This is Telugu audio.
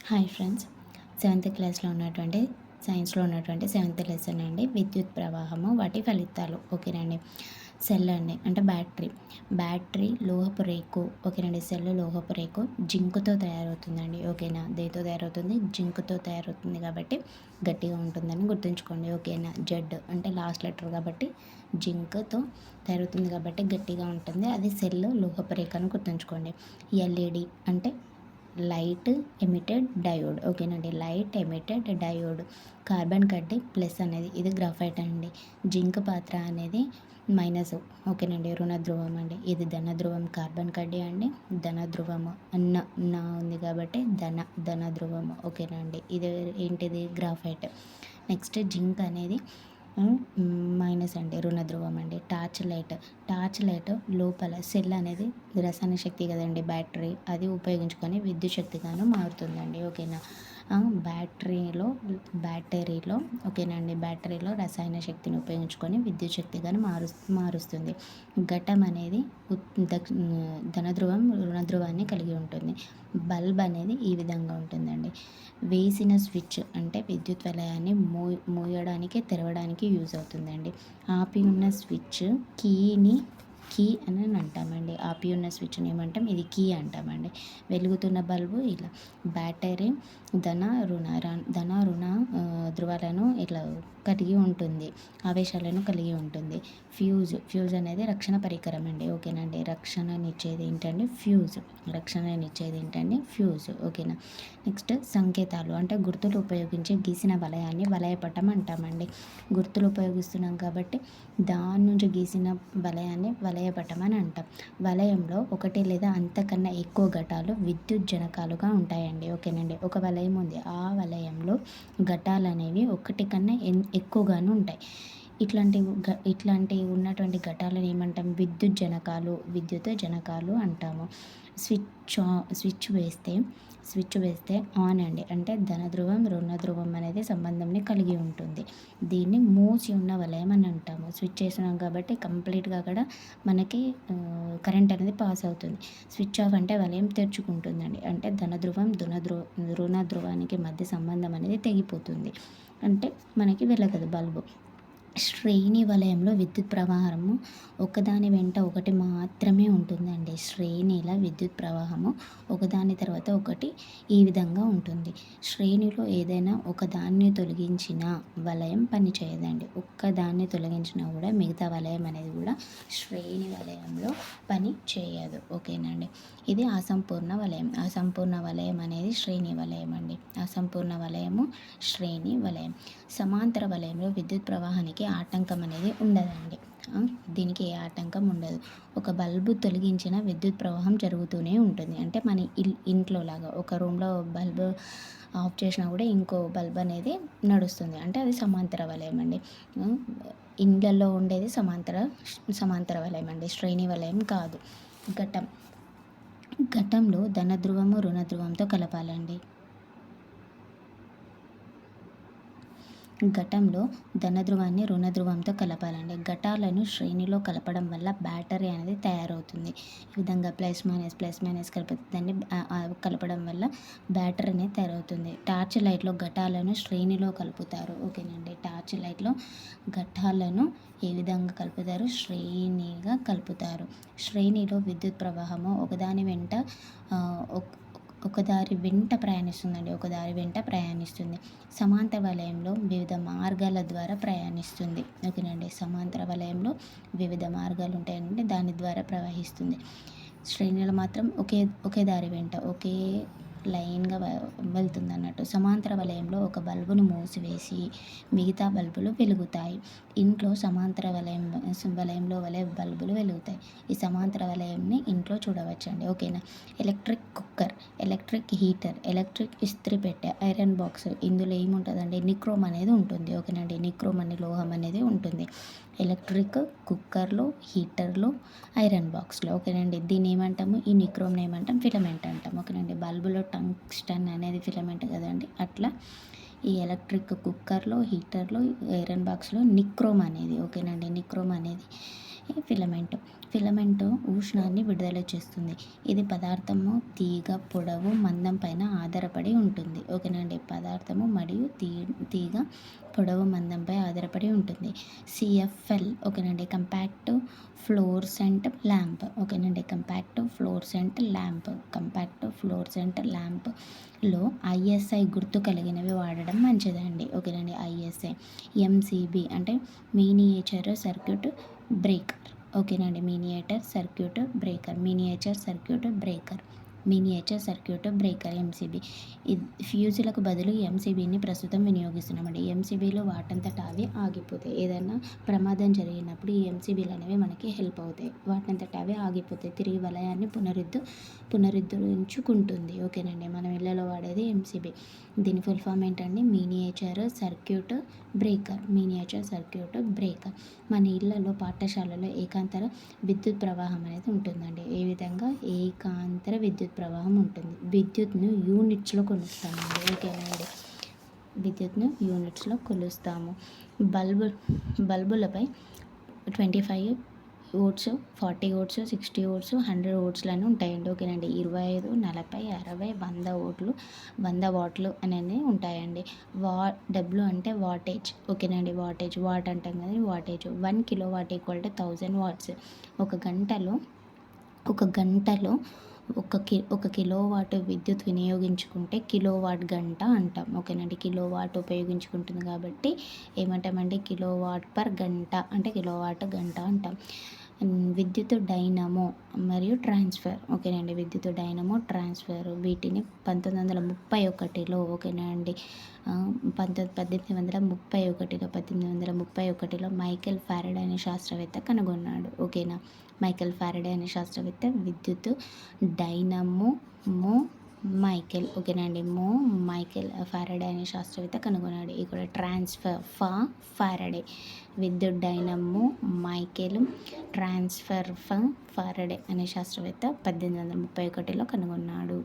హాయ్ ఫ్రెండ్స్, సెవెంత్ క్లాస్లో ఉన్నటువంటి సైన్స్లో ఉన్నటువంటి సెవెంత్ లెసన్ అండి. విద్యుత్ ప్రవాహము వాటి ఫలితాలు. ఓకేనండి. సెల్ అండి అంటే బ్యాటరీ లోహపు రేకు. ఓకేనండి. సెల్ లోహపు రేకు జింకుతో తయారవుతుందండి. ఓకేనా. దేంతో తయారవుతుంది? జింకుతో తయారవుతుంది కాబట్టి గట్టిగా ఉంటుందని గుర్తుంచుకోండి. ఓకేనా. జెడ్ అంటే లాస్ట్ లెటర్ కాబట్టి జింక్తో తయారవుతుంది కాబట్టి గట్టిగా ఉంటుంది. అది సెల్ లోహపు రేకు అని గుర్తుంచుకోండి. ఎల్ఈడి అంటే లైట్ ఎమిటెడ్ డయోడ్. ఓకేనండి. Light emitted diode. కార్బన్ కడ్డీ ప్లస్ అనేది ఇది గ్రాఫైట్ అండి. జింక్ పాత్ర అనేది మైనస్. ఓకేనండి. రుణ ధ్రువం అండి. ఇది ధన ధ్రువం. కార్బన్ కడ్డీ అండి ధన ధ్రువము. నా ఉంది కాబట్టి ధన ధ్రువము. ఓకేనండి. ఇది ఏంటిది? గ్రాఫైట్. నెక్స్ట్ జింక్ అనేది మైనస్ అండి, రుణ ధ్రువం అండి. టార్చ్ లైట్ లోపల సెల్ అనేది రసాయన శక్తి కదండి, బ్యాటరీ అది ఉపయోగించుకొని విద్యుత్ శక్తిగాను మారుతుందండి. ఓకేనా. బ్యాటరీలో ఓకేనండి, బ్యాటరీలో రసాయన శక్తిని ఉపయోగించుకొని విద్యుత్ శక్తిగాను మారుస్తుంది. ఘటం అనేది ధన ధ్రువం రుణ ధ్రువాన్ని కలిగి ఉంటుంది. బల్బ్ అనేది ఈ విధంగా ఉంటుందండి. వేసిన స్విచ్ అంటే విద్యుత్ వలయాన్ని మూయడానికి తెరవడానికి యూజ్ అవుతుందండి. ఆపి ఉన్న స్విచ్ కీ అని అంటామండి. ఆపి ఉన్న స్విచ్ని ఏమంటాం? ఇది కీ అంటామండి. వెలుగుతున్న బల్బు ఇలా బ్యాటరీ ధన రుణ ధ్రువాలను ఇట్లా కలిగి ఉంటుంది, ఆవేశాలను కలిగి ఉంటుంది. ఫ్యూజ్ అనేది రక్షణ పరికరం అండి. ఓకేనండి. రక్షణనిచ్చేది ఏంటండి? ఫ్యూజ్. ఓకేనా. నెక్స్ట్ సంకేతాలు అంటే గుర్తులు ఉపయోగించి గీసిన వలయాన్ని వలయపటం అంటామండి. గుర్తులు ఉపయోగిస్తున్నాం కాబట్టి దాని నుంచి గీసిన వలయాన్ని వలయపటం అని అంటాం. వలయంలో ఒకటి లేదా అంతకన్నా ఎక్కువ ఘటాలు విద్యుత్ జనకాలుగా ఉంటాయండి. ఓకేనండి. ఒక వలయం ఉంది, ఆ వలయంలో ఘటాలు అనేవి ఒకటి కన్నా ఎక్కువగాను ఉంటాయి. ఇట్లాంటి ఉన్నటువంటి ఘటాలను ఏమంటాం? విద్యుత్ జనకాలు అంటాము. స్విచ్ వేస్తే ఆన్ అండి అంటే ధన ధ్రువం రుణ ధ్రువం అనేది సంబంధంని కలిగి ఉంటుంది. దీన్ని మూసి ఉన్న వలయం అని అంటాము. స్విచ్ చేసినాం కాబట్టి కంప్లీట్గా అక్కడ మనకి కరెంట్ అనేది పాస్ అవుతుంది. స్విచ్ ఆఫ్ అంటే వలయం తెరుచుకుంటుందండి అంటే ధన ధ్రువం రుణ ధ్రువానికి మధ్య సంబంధం అనేది తెగిపోతుంది, అంటే మనకి వెళ్ళగదు బల్బు. శ్రేణి వలయంలో విద్యుత్ ప్రవాహము ఒకదాని వెంట ఒకటి మాత్రమే ఉంటుందండి. శ్రేణిల విద్యుత్ ప్రవాహము ఒకదాని తర్వాత ఒకటి ఈ విధంగా ఉంటుంది. శ్రేణిలో ఏదైనా ఒకదాన్ని తొలగించిన వలయం పనిచేయదండి. ఒక్కదాన్ని తొలగించినా కూడా మిగతా వలయం అనేది కూడా శ్రేణి వలయంలో పని చేయదు. ఓకేనండి. ఇది అసంపూర్ణ వలయం. అసంపూర్ణ వలయం అనేది శ్రేణి వలయం అండి. అసంపూర్ణ వలయము శ్రేణి వలయం. సమాంతర వలయంలో విద్యుత్ ప్రవాహానికి ఆటంకం అనేది ఉండదండి. దీనికి ఏ ఆటంకం ఉండదు. ఒక బల్బు తొలగించిన విద్యుత్ ప్రవాహం జరుగుతూనే ఉంటుంది. అంటే మన ఇంట్లో లాగా ఒక రూమ్లో బల్బు ఆఫ్ చేసినా కూడా ఇంకో బల్బ్ అనేది నడుస్తుంది, అంటే అది సమాంతర వలయం అండి. ఇండ్లలో ఉండేది సమాంతర వలయం అండి, శ్రేణి వలయం కాదు. ఘటంలో ధన ధ్రువము రుణ ధ్రువంతో కలపాలండి. ఘటంలో ధన ధ్రువాన్ని రుణ ధ్రువంతో కలపాలండి. ఘటాలను శ్రేణిలో కలపడం వల్ల బ్యాటరీ అనేది తయారవుతుంది. ఈ విధంగా ప్లస్ మైనస్ కలపడం వల్ల బ్యాటరీ అనేది తయారవుతుంది. టార్చ్ లైట్లో ఘటాలను శ్రేణిలో కలుపుతారు. ఓకేనండి. టార్చ్ లైట్లో ఘటాలను ఏ విధంగా కలుపుతారు? శ్రేణిగా కలుపుతారు. శ్రేణిలో విద్యుత్ ప్రవాహము ఒకదాని వెంట ప్రయాణిస్తుంది. సమాంతర వలయంలో వివిధ మార్గాల ద్వారా ప్రయాణిస్తుంది. ఓకేనండి. సమాంతర వలయంలో వివిధ మార్గాలు ఉంటాయంటే దాని ద్వారా ప్రవహిస్తుంది. శ్రేణులు మాత్రం ఒకే దారి వెంట ఒకే లైన్గా వెళ్తుంది అన్నట్టు. సమాంతర వలయంలో ఒక బల్బును మూసివేసి మిగతా బల్బులు వెలుగుతాయి. ఇంట్లో సమాంతర వలయంలో బల్బులు వెలుగుతాయి. ఈ సమాంతర వలయంని ఇంట్లో చూడవచ్చండి. ఓకేనా. Electric cooker, electric heater, electric ఇస్త్రీ పెట్టె, ఐరన్ బాక్స్, ఇందులో ఏముంటుందండి? నిక్రోమ్ అనేది ఉంటుంది. ఓకేనండి. నిక్రోమ్ అనే లోహం అనేది ఉంటుంది ఎలక్ట్రిక్ కుక్కర్లో, హీటర్లో, ఐరన్ బాక్స్లో. ఓకేనండి. దీన్ని ఏమంటాము? ఈ నిక్రోమ్ని ఏమంటాం? ఫిలమెంట్ అంటాం. ఓకేనండి. బల్బులో టంగ్స్టన్ అనేది ఫిలమెంట్ కదండి, అట్లా ఈ ఎలక్ట్రిక్ కుక్కర్లో, హీటర్లో, ఐరన్ బాక్స్లో నిక్రోమ్ అనేది. ఓకేనండి. నిక్రోమ్ అనేది ఈ ఫిలమెంట్ ఉష్ణాన్ని విడుదల చేస్తుంది. ఇది పదార్థము తీగ పొడవు మందం పైన ఆధారపడి ఉంటుంది. ఓకేనండి. పదార్థము మరియు తీగ పొడవు మందంపై ఆధారపడి ఉంటుంది. సిఎఫ్ఎల్ ఓకేనండి. కంపాక్ట్ ఫ్లోరసెంట్ ల్యాంప్ ఓకేనండి. కంపాక్ట్ ఫ్లోరసెంట్ ల్యాంప్లో ఐఎస్ఐ గుర్తు కలిగినవి వాడడం మంచిదండి. ఓకేనండి. ఐఎస్ఐ ఎంసిబి అంటే మినియేచర్ సర్క్యూట్ బ్రేకర్ ఓకేనండి. Miniature circuit breaker MCB. ఫ్యూజులకు బదులు ఎంసీబీని ప్రస్తుతం వినియోగిస్తున్నామండి. ఎంసీబీలో వాటంతట అవి ఆగిపోతాయి. ఏదైనా ప్రమాదం జరిగినప్పుడు ఈ ఎంసీబీలు అనేవి మనకి హెల్ప్ అవుతాయి. వాటంతట అవి ఆగిపోతాయి. తిరిగి వలయాన్ని పునరుద్ధరించుకుంటుంది. ఓకేనండి. మనం ఇళ్లలో వాడేది ఎంసీబీ. దీని ఫుల్ ఫామ్ ఏంటండి? Miniature circuit breaker. మన ఇళ్లలో పాఠశాలలో ఏకాంతర విద్యుత్ ప్రవాహం అనేది ఉంటుందండి. ఏ విధంగా? ఏకాంతర విద్యుత్ ప్రవాహం ఉంటుంది. విద్యుత్ను యూనిట్స్లో కొలుస్తామండి. ఓకేనండి. విద్యుత్ను యూనిట్స్లో కొలుస్తాము. బల్బులపై 25 వోల్ట్స్, 40 వోల్ట్స్, 60 వోల్ట్స్, 100 వోల్ట్స్లని ఉంటాయండి. ఓకేనండి. 25, 40, 60, 100 వాట్లు అనేది ఉంటాయండి. డబ్ల్యూ అంటే వాటేజ్. ఓకేనండి. వాట్ అంటాం కదా, wattage. 1 kilowatt equal to 1000 watts. ఒక గంటలో ఒక కిలోవాట్ విద్యుత్ వినియోగించుకుంటే కిలోవాట్ గంట అంటాం. ఓకేనండి. కిలోవాట్ ఉపయోగించుకుంటుంది కాబట్టి ఏమంటామండి? కిలోవాట్ పర్ గంట అంటే కిలోవాట్ గంట అంటాం. విద్యుత్ డైనమో మరియు ట్రాన్స్ఫర్. ఓకేనండి. విద్యుత్ డైనమో ట్రాన్స్ఫర్ వీటిని 1931లో ఓకేనండి 1831లో మైకేల్ ఫారడే అనే శాస్త్రవేత్త కనుగొన్నాడు. ఓకేనా. మైకేల్ ఫారడే అనే శాస్త్రవేత్త విద్యుత్ డైనమో మైకేల్ ఓకేనండి. మైకేల్ ఫారడే అనే శాస్త్రవేత్త కనుగొన్నాడు. ఇక్కడ ట్రాన్స్ఫర్ ఫారడే. విద్యుత్ డైనమో మైకేల్, ట్రాన్స్ఫర్ ఫారడే అనే శాస్త్రవేత్త 1831లో కనుగొన్నాడు.